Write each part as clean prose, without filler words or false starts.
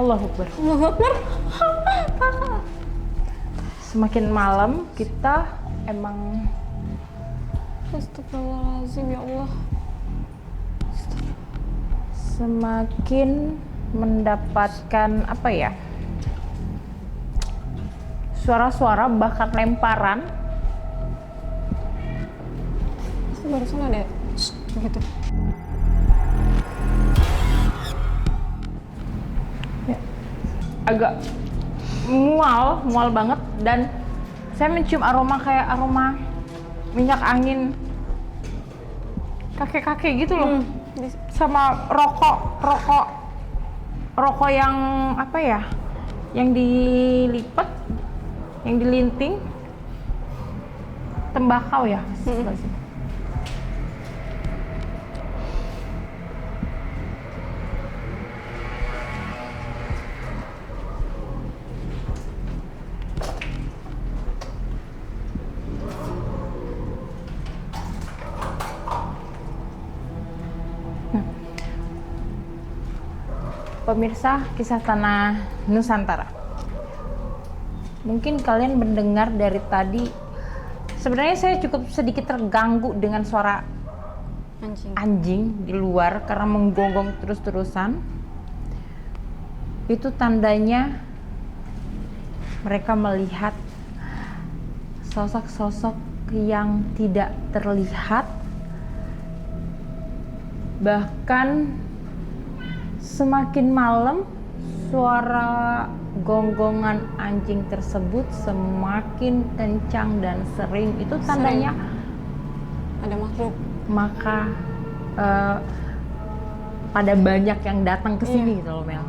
Allahu Akbar. Allahu Akbar. Semakin malam kita emang Astagfirullahaladzim, ya Allah. semakin mendapatkan apa ya, suara-suara bahkan lemparan. Pasti barusan ada begitu. Ya. Agak mual banget, dan saya mencium aroma kayak aroma minyak angin kakek-kakek gitu loh. Sama rokok yang apa ya, yang dilipat, yang dilinting, tembakau ya. Pemirsa Kisah Tanah Nusantara, mungkin kalian mendengar dari tadi, sebenarnya saya cukup sedikit terganggu dengan suara anjing di luar karena menggonggong terus-terusan. Itu tandanya mereka melihat sosok-sosok yang tidak terlihat, bahkan semakin malam suara gonggongan anjing tersebut semakin kencang dan sering. Itu tandanya ada makhluk. Maka pada banyak yang datang ke sini gitu loh, Mel.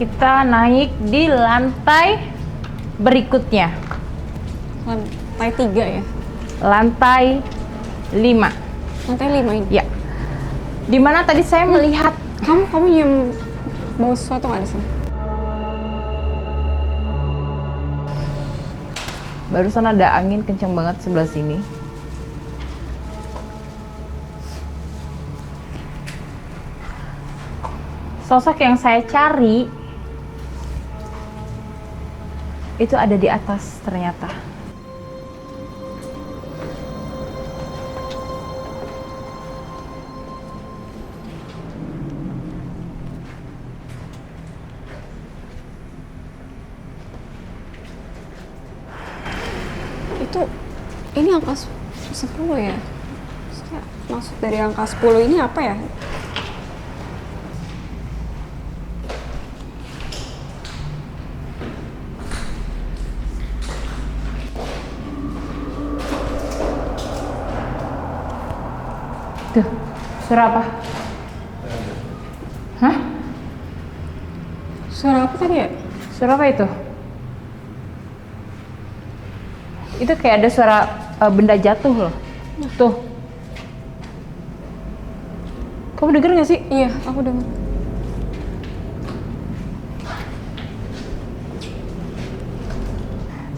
Kita naik di lantai berikutnya. Lantai 3 ya? Lantai 5. Lantai 5 ini? Ya. Dimana tadi saya melihat Kamu nyium bau sesuatu nggak di sini? barusan ada angin kencang banget sebelah sini. Sosok yang saya cari itu ada di atas ternyata. Ini angka 10 ya? Maksud dari angka 10 ini apa ya? Tuh, suara apa? Hah? Suara apa tadi ya? Suara apa itu? Itu kayak ada suara benda jatuh loh. Tuh. Kamu denger gak sih? Iya, aku denger.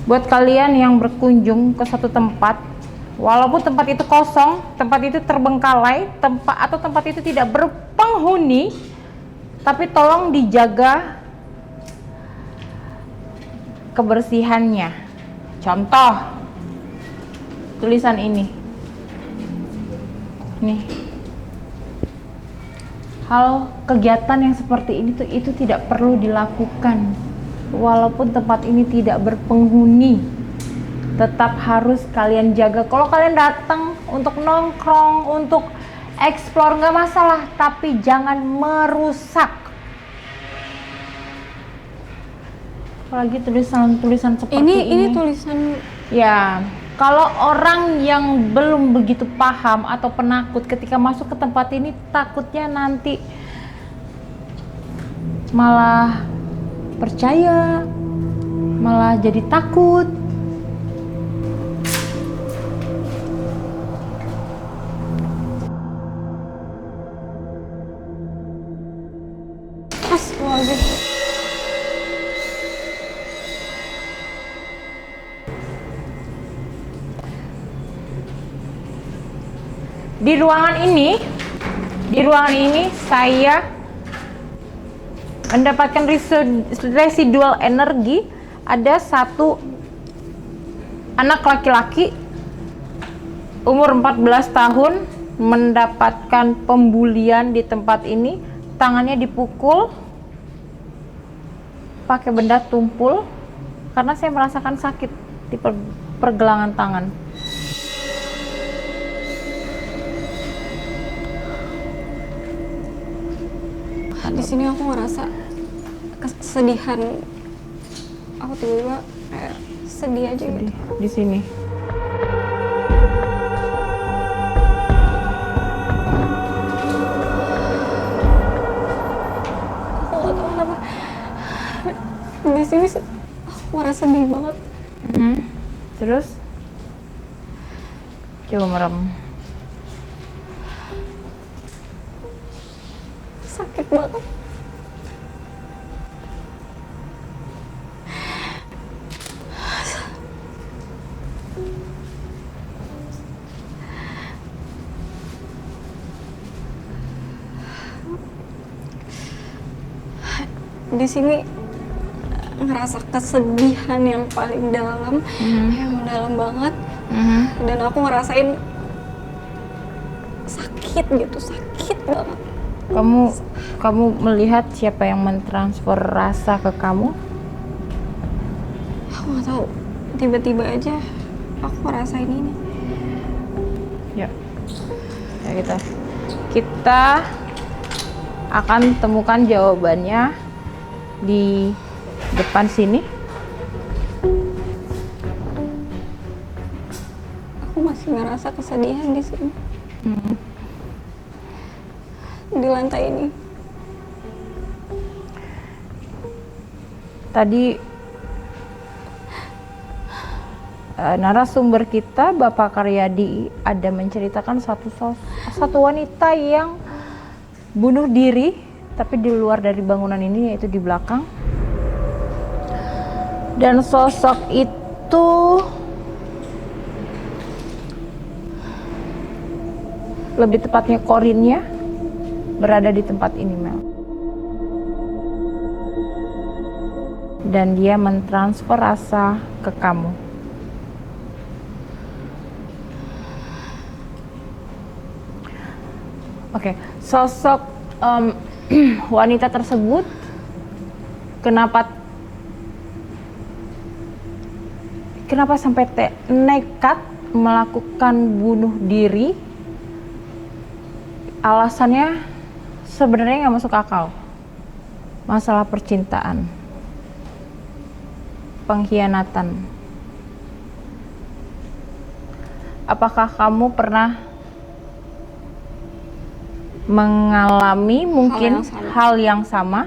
Buat kalian yang berkunjung ke satu tempat, walaupun tempat itu kosong, tempat itu terbengkalai, tempat itu tidak berpenghuni, tapi tolong dijaga kebersihannya. Contoh, tulisan ini. Nih. Hal kegiatan yang seperti ini itu tidak perlu dilakukan. Walaupun tempat ini tidak berpenghuni, tetap harus kalian jaga. Kalau kalian datang untuk nongkrong, untuk explore nggak masalah, tapi jangan merusak. Apalagi tulisan-tulisan seperti ini. Ini tulisan ya, kalau orang yang belum begitu paham atau penakut ketika masuk ke tempat ini, takutnya nanti malah percaya, malah jadi takut. Astagfirullahaladzim. Di ruangan ini Di ruangan ini saya mendapatkan residual energi. Ada satu anak laki-laki umur 14 tahun mendapatkan pembulian di tempat ini. Tangannya dipukul pakai benda tumpul karena saya merasakan sakit di pergelangan tangan. Di sini aku ngerasa kesedihan. Aku tiba-tiba kayak sedih aja gitu. Di sini. Aku nggak tahu kenapa. Di sini aku merasa sedih banget. Terus coba merem. Sakit banget. Di sini ngerasa kesedihan yang paling dalam, yang mendalam banget, dan aku ngerasain sakit gitu, sakit banget. Kamu melihat siapa yang mentransfer rasa ke kamu? Aku nggak tahu, tiba-tiba aja aku ngerasain ini. Ya kita akan temukan jawabannya di depan sini. Aku masih ngerasa kesedihan di sini. Di lantai ini. Tadi narasumber kita Bapak Karyadi ada menceritakan satu wanita yang bunuh diri tapi di luar dari bangunan ini, yaitu di belakang. Dan sosok itu lebih tepatnya Korinnya berada di tempat ini, Mel. Dan dia mentransfer rasa ke kamu. Oke, sosok wanita tersebut kenapa sampai nekat melakukan bunuh diri? Alasannya sebenarnya nggak masuk akal. Masalah percintaan, pengkhianatan. Apakah kamu pernah mengalami mungkin hal yang sama?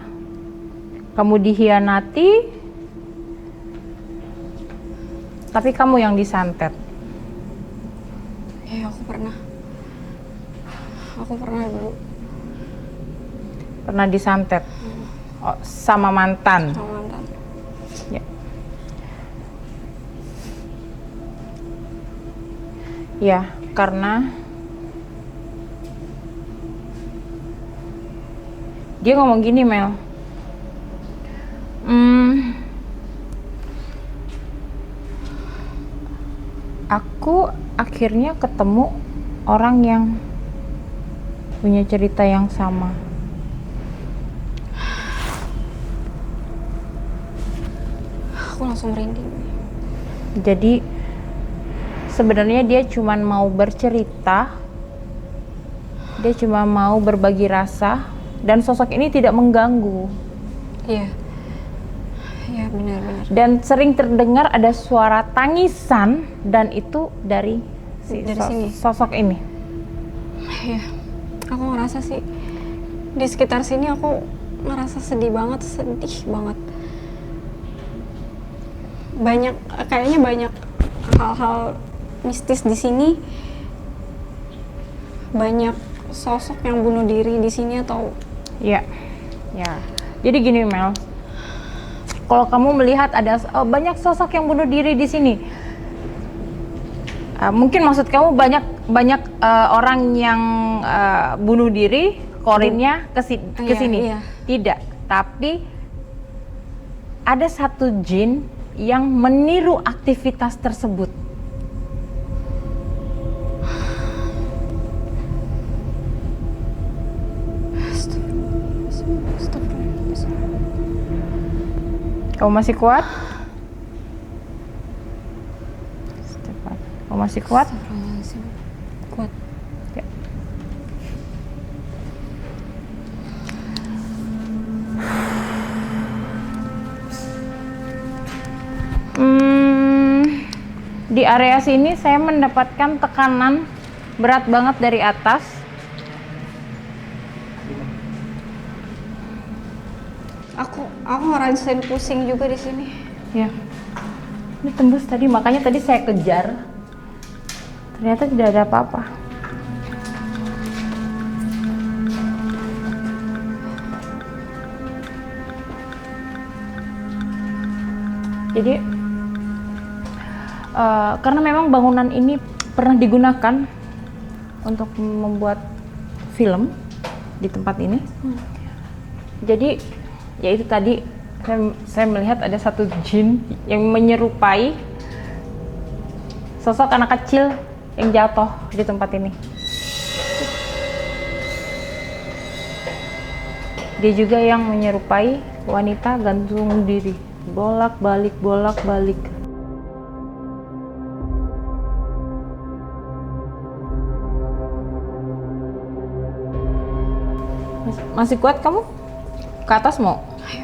Kamu dikhianati, tapi kamu yang disantet. Ya, aku pernah dulu. Pernah disantet? Oh, sama mantan? Sama mantan. Ya. Ya, karena dia ngomong gini, Mel. Aku akhirnya ketemu orang yang punya cerita yang sama. Aku langsung merinding. Jadi sebenarnya dia cuma mau bercerita, dia cuma mau berbagi rasa, dan sosok ini tidak mengganggu. Iya. Iya, benar-benar. Dan sering terdengar ada suara tangisan, dan itu dari sini. Sosok ini. Iya. Aku ngerasa sih di sekitar sini aku ngerasa sedih banget. Kayaknya banyak hal-hal mistis di sini. Banyak sosok yang bunuh diri di sini atau ya. Jadi gini, Mel. Kalau kamu melihat ada banyak sosok yang bunuh diri di sini, Mungkin maksud kamu banyak orang yang bunuh diri, korinnya ke sini. Iya. Tidak, tapi ada satu jin yang meniru aktivitas tersebut. Kamu masih kuat? Kamu masih kuat? Kuat. Ya. Di area sini saya mendapatkan tekanan berat banget dari atas. Aku ngerasain pusing juga di sini. Ya. Ini tembus tadi, makanya tadi saya kejar. Ternyata tidak ada apa-apa. Jadi karena memang bangunan ini pernah digunakan untuk membuat film di tempat ini. Jadi ya itu tadi saya melihat ada satu jin yang menyerupai sosok anak kecil yang jatuh di tempat ini. Dia juga yang menyerupai wanita gantung diri, bolak-balik. Masih kuat kamu? Ke atas mau? Ayo.